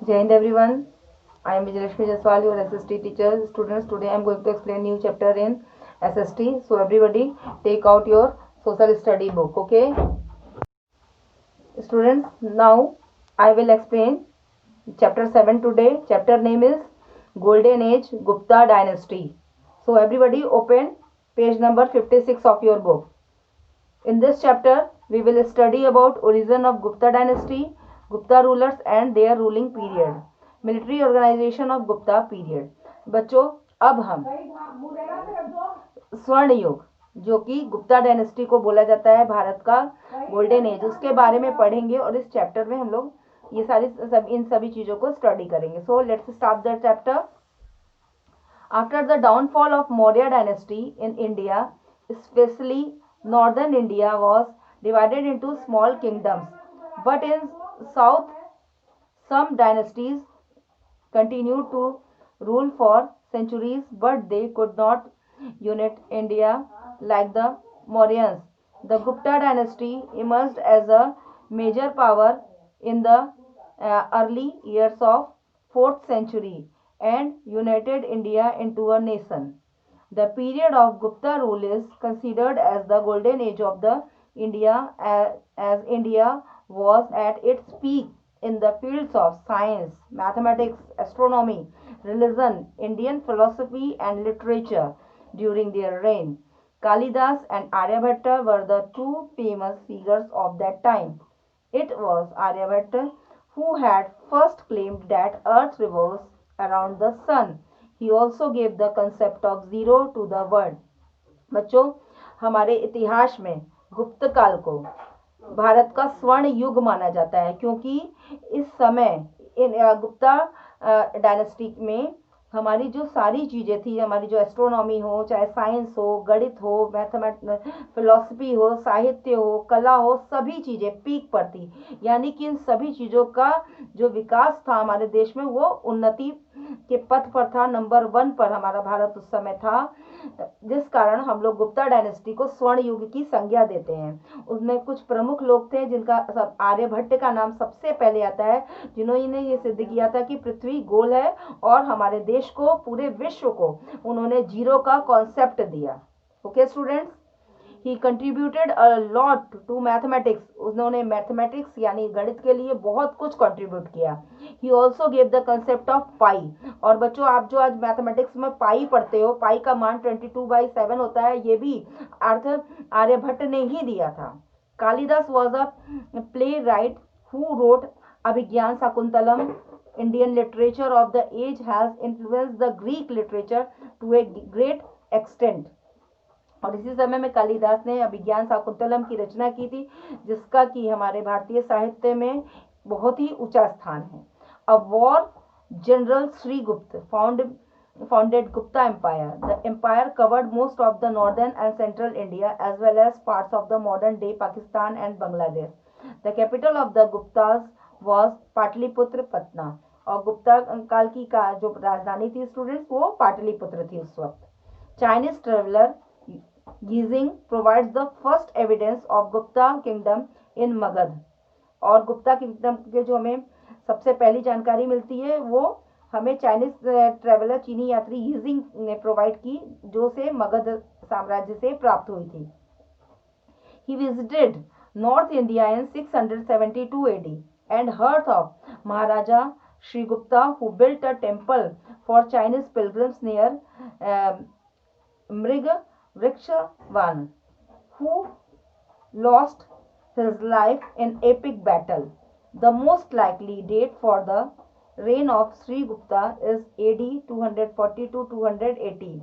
Jai Hind everyone. I am Vijaylaxmi Jaiswal, your SST teacher. Students, today I am going to explain new chapter in SST. So everybody take out your social study book, okay? Students, now I will explain chapter 7 today. Chapter name is Golden Age Gupta Dynasty. So everybody open page number 56 of your book. In this chapter, we will study about origin of Gupta dynasty, Gupta rulers and their ruling period, military organization of Gupta period. बच्चों, अब हम स्वर्ण युग, जो कि Gupta dynasty को बोला जाता है, भारत का गोल्डन एज, उसके बारे में पढ़ेंगे और इस चैप्टर में हम लोग ये इन सभी चीजों को स्टडी करेंगे. So let's start the chapter. After the downfall of Maurya dynasty in India, especially northern India was divided into small kingdoms, but in south some dynasties continued to rule for centuries, but they could not unite India like the Mauryans. The Gupta dynasty emerged as a major power in the early years of 4th century and united India into a nation. The period of Gupta rule is considered as the golden age of the India, as India was at its peak in the fields of science, mathematics, astronomy, religion, Indian philosophy and literature during their reign. Kalidas and Aryabhatta were the two famous figures of that time. It was Aryabhatta who had first claimed that Earth revolves around the sun. He also gave the concept of zero to the world. बच्चों, हमारे इतिहास में गुप्त काल को भारत का स्वर्ण युग माना जाता है, क्योंकि इस समय इन गुप्ता डायनेस्टी में हमारी जो सारी चीज़ें थी, हमारी जो एस्ट्रोनॉमी हो, चाहे साइंस हो, गणित हो, मैथमेटिक्स, फिलॉसफी हो, साहित्य हो, कला हो, सभी चीज़ें पीक पर थी. यानी कि इन सभी चीज़ों का जो विकास था हमारे देश में, वो उन्नति के पथ पर था. नंबर 1 पर हमारा भारत उस समय था, जिस कारण हम लोग गुप्ता डायनेस्टी को स्वर्ण युग की संज्ञा देते हैं. उसमें कुछ प्रमुख लोग थे जिनका आर्यभट्ट का नाम सबसे पहले आता है, जिन्होंने ये सिद्ध किया था कि पृथ्वी गोल है और हमारे देश को, पूरे विश्व को उन्होंने जीरो का कॉन्सेप्ट दिया. Okay students, he contributed a lot to mathematics. उन्होंने मैथमेटिक्स यानी गणित के लिए बहुत कुछ कंट्रीब्यूट किया. He also gave the concept of pi. और बच्चों, आप जो आज मैथमेटिक्स में पाई पढ़ते हो, पाई का मान 22/7 होता है, ये भी अर्थ आर्यभट्ट ने ही दिया था. Kalidasa was a playwright who wrote Abhijnana Shakuntalam. Indian literature of the age has influenced the Greek literature to a great extent. और इसी समय में कालिदास ने अभिज्ञान शाकुंतलम की रचना की थी, जिसका कि हमारे भारतीय साहित्य में बहुत ही ऊंचा स्थान है. A war general Shrigupta founded Gupta Empire. The empire covered most of the northern and central India as well as parts of the modern day Pakistan and Bangladesh. The capital of the Guptas was Pataliputra Patna. और गुप्ता काल की जो राजधानी थी students, वो पाटलिपुत्र थी उस वक्त. Chinese traveller Yijing provides the first evidence of Gupta kingdom in Magadha. और गुप्ता किंगडम के जो हमें सबसे पहली जानकारी मिलती है, वो हमें चाइनीज ट्रेवलर, चीनी यात्री गीजिंग ने प्रोवाइड की, जो से मगध साम्राज्य से प्राप्त हुई थी. He visited north India in 672 AD and heard of Maharaja Shrigupta, who built a temple for Chinese pilgrims near Mrigavrikshavan, who lost his life in epic battle. The most likely date for the reign of Shrigupta is AD 240 to 280.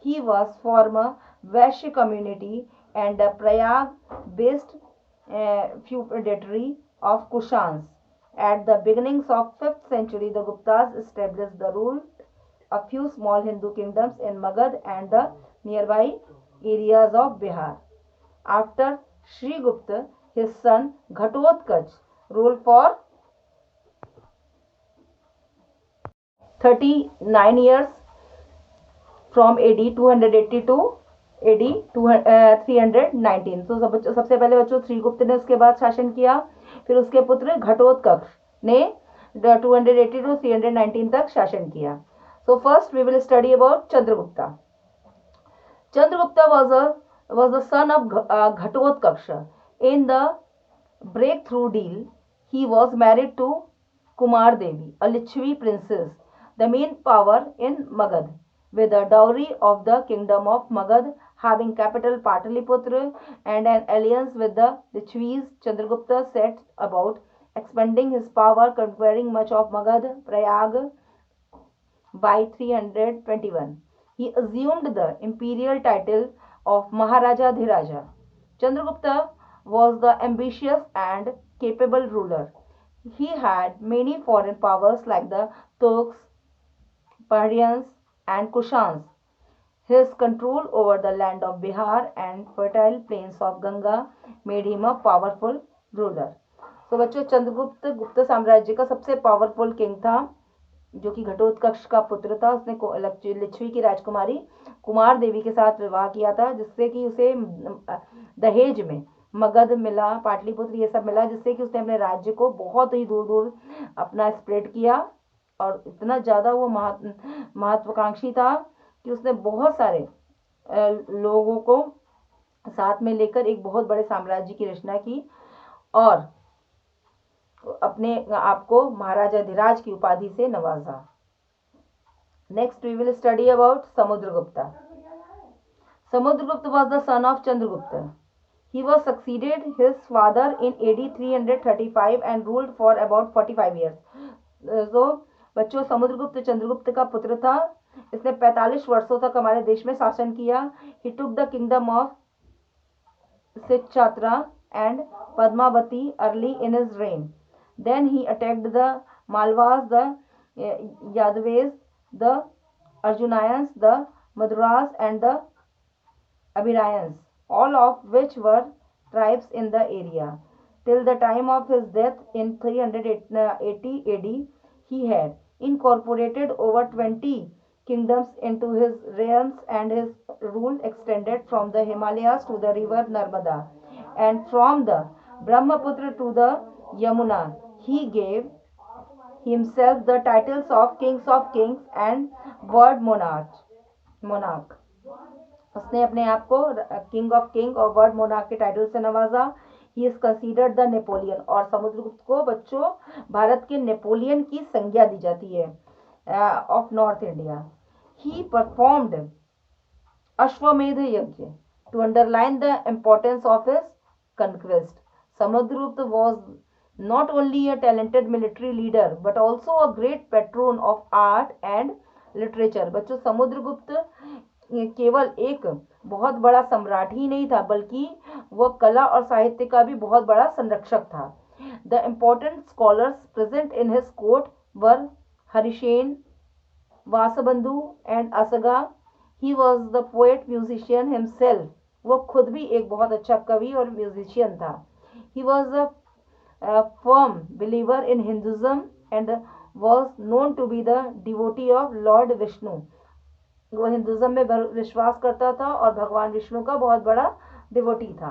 He was former Vaishya community and a Prayag-based feudatory of Kushans. At the beginnings of 5th century, the Guptas established the rule of few small Hindu kingdoms in Magad and the nearby areas of Bihar. After Sri Gupta, his son Ghatotkacha ruled for 39 years from AD 280 to AD 319. तो सबसे पहले बच्चों श्रीगुप्त ने उसके बाद शासन किया. फिर उसके पुत्र घटोत्कच ने 280 to 319 तक शासन किया। So first we will study about Chandragupta. Chandragupta was the son of Ghatotkaksha. In the breakthrough deal, he was married to Kumar Devi, a Lichvi princess, the main power in Magad, with a dowry of the kingdom of Magad, having capital Pataliputra and an alliance with the Lichvis. Chandragupta set about expanding his power, conquering much of Magad, Prayag by 321. He assumed the imperial title of Maharaja Dhiraja. Chandragupta was the ambitious and capable ruler. He had many foreign powers like the Turks, Parhians, and Kushans. His control over the land of Bihar and fertile plains of Ganga made him a powerful ruler. तो बच्चों चंद्रगुप्त गुप्त साम्राज्य का सबसे powerful king था, जो कि घटोत्कच का पुत्र था। उसने लिच्छवी की राजकुमारी कुमार देवी के साथ विवाह किया था, जिससे कि उसे दहेज में मगध मिला, पाटलिपुत्र ये सब मिला, जिससे कि उसने अपने राज्य को बहुत ही दूर दूर अपना स्प्रेड किया। और इतना ज़्यादा वो महत्वाकांक्षी था कि उसने बहुत सारे लोगों को साथ में लेकर एक बहुत बड़े साम्राज्य की रचना की और अपने आप को महाराजा धीराज की उपाधि से नवाजा। Next we will study about Samudragupta. Samudragupta was the son of Chandragupta. He was succeeded his father in AD 335 and ruled for about 45 years. So बच्चों समुद्रगुप्त चंद्रगुप्त का पुत्र था। इसने 45 वर्षों तक हमारे देश में शासन किया। He took the kingdom of Sichatra and Padmavati early in his reign. Then he attacked the Malwas, the Yadaves, the Arjunayans, the Maduras, and the Abhirayans, all of which were tribes in the area. Till the time of his death in 380 AD, he had incorporated over 20 kingdoms into his realms, and his rule extended from the Himalayas to the river Narmada, and from the Brahmaputra to the Yamuna. He gave himself the titles of kings and world monarch. उसने अपने आप को king of king और world monarch के title से नवाजा। He is considered the Napoleon, और समुद्रगुप्त को बच्चों भारत के नेपोलियन की संज्ञा दी जाती है of north India. He performed Ashvamedha yajna to underline the importance of his conquest. Samudragupta was not only a talented military leader but also a great patron of art and literature. बच्चों समुद्रगुप्त केवल एक बहुत बड़ा सम्राट ही नहीं था, बल्कि वह कला और साहित्य का भी बहुत बड़ा संरक्षक था। The important scholars present in his court were Harishen, Vasabandhu and Asaga. He was the poet musician himself. वह खुद भी एक बहुत अच्छा कवि और म्यूजिशियन था। He was a firm believer in Hinduism and was known to be the devotee of Lord Vishnu. वो हिंदुज्म में विश्वास करता था और भगवान विष्णु का बहुत बड़ा डिवोटी था।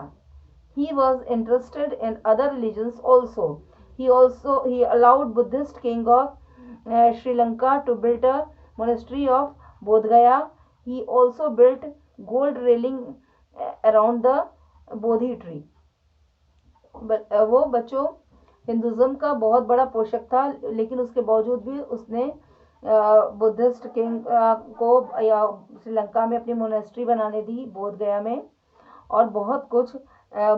He was interested in other religions also. He allowed Buddhist king of Sri Lanka to build a monastery of Bodh Gaya. He also built gold railing around the Bodhi tree. वो बच्चों Hinduism का बहुत बड़ा पोषक था, लेकिन उसके बावजूद भी उसने बुद्धिस्ट किंग को श्रीलंका में अपनी मोनेस्ट्री बनाने दी बोध गया में, और बहुत कुछ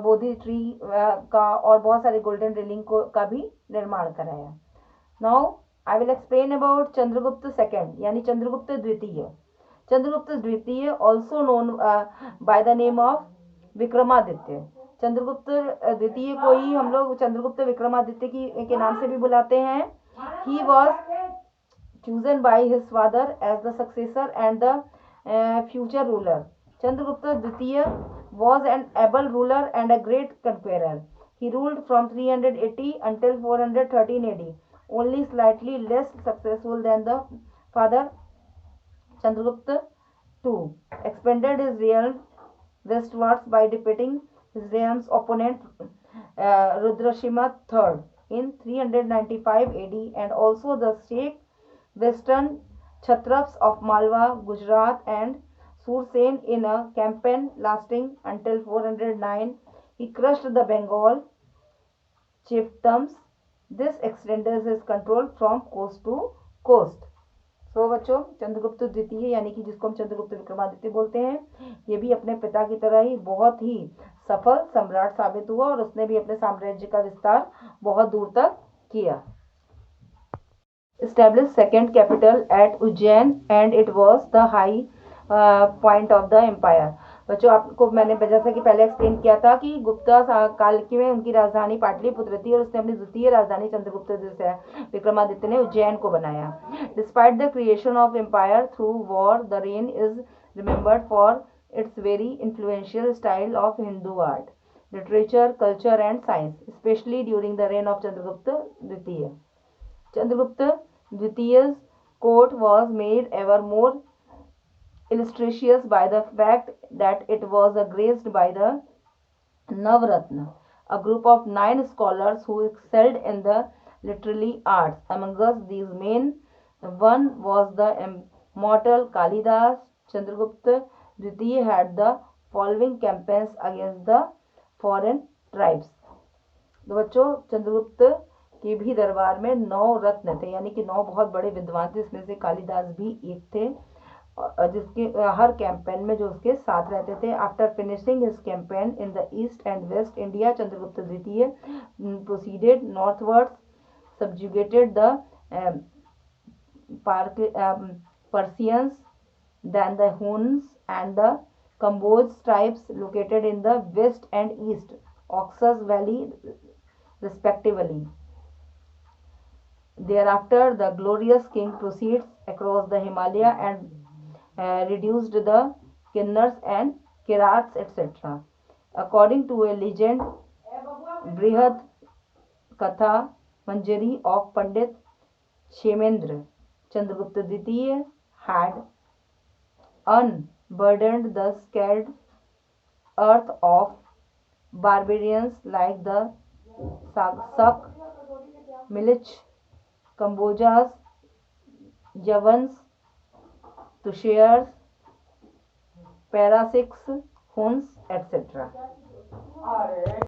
बोधि ट्री का और बहुत सारे गोल्डन रेलिंग का भी निर्माण कराया। Now I will explain about Chandragupta second, यानी चंद्रगुप्त द्वितीय। चंद्रगुप्त द्वितीय also known by the name of Vikramaditya. Chandragupta द्वितीय को ही हम लोग चंद्रगुप्त विक्रमादित्य के नाम से भी बुलाते हैं। He was chosen by his father as the successor and the future ruler. Chandragupta Dvitiya was an able ruler and a great conqueror. He ruled from 380 until 413 AD, only slightly less successful than the father. Chandragupta II expanded his realm westwards by defeating his realm's opponent Rudrasimha III. in 395 AD, and also the Sheikh Western Kshatraps of Malwa, Gujarat, and Sursen in a campaign lasting until 409. He crushed the Bengal chiefdoms. This extended his control from coast to coast. सो बच्चों, चंद्रगुप्त द्वितीय यानी कि जिसको हम चंद्रगुप्त विक्रमादित्य बोलते हैं, ये भी अपने पिता की तरह ही बहुत ही सफल सम्राट साबित हुआ और उसने भी अपने साम्राज्य का विस्तार बहुत दूर तक किया. Established second capital at Ujjain and it was the high point of the empire. बच्चों, आपको मैंने जैसा कि पहले एक्सप्लेन किया था कि गुप्ता काल की में उनकी राजधानी पाटलिपुत्र थी और उसने अपनी द्वितीय राजधानी चंद्रगुप्त विक्रमादित्य ने उज्जैन को बनाया. Despite the creation of empire through war, the reign is remembered for its very influential style of Hindu art, literature, culture and science, specially during the reign of Chandragupta द्वितीय. Chandragupta द्वितीय's court was made ever more illustrious by the fact that it was graced by the Navratna, a group of 9 scholars who excelled in the literary arts. Amongst these main one was the immortal Kalidas. Chandragupta Dvitiya had the following campaigns against the foreign tribes. तो बच्चों, चंद्रगुप्त के भी दरबार में 9 रत्न थे, यानी कि 9 बहुत बड़े विद्वान थे. इसमें से कालिदास भी एक थे, जिसके हर कैंपेन में जो उसके साथ रहते थे. After finishing his campaign in the east and west India, Chandragupta द्वितीय proceeded northwards, subjugated the Persians, then the Huns and the Kamboj tribes located in the west and east Oxus Valley respectively. Thereafter, the glorious king proceeds across the Himalaya and reduced the Kinnars and Kirats, etc. According to a legend, Brihad Katha Manjari of Pandit Shemendra, Chandragupta Dvitiya had unburdened the scared earth of barbarians like the Sak, Milich, Kambojas, Yavans, Tushairs, Parasics, Huns, etc.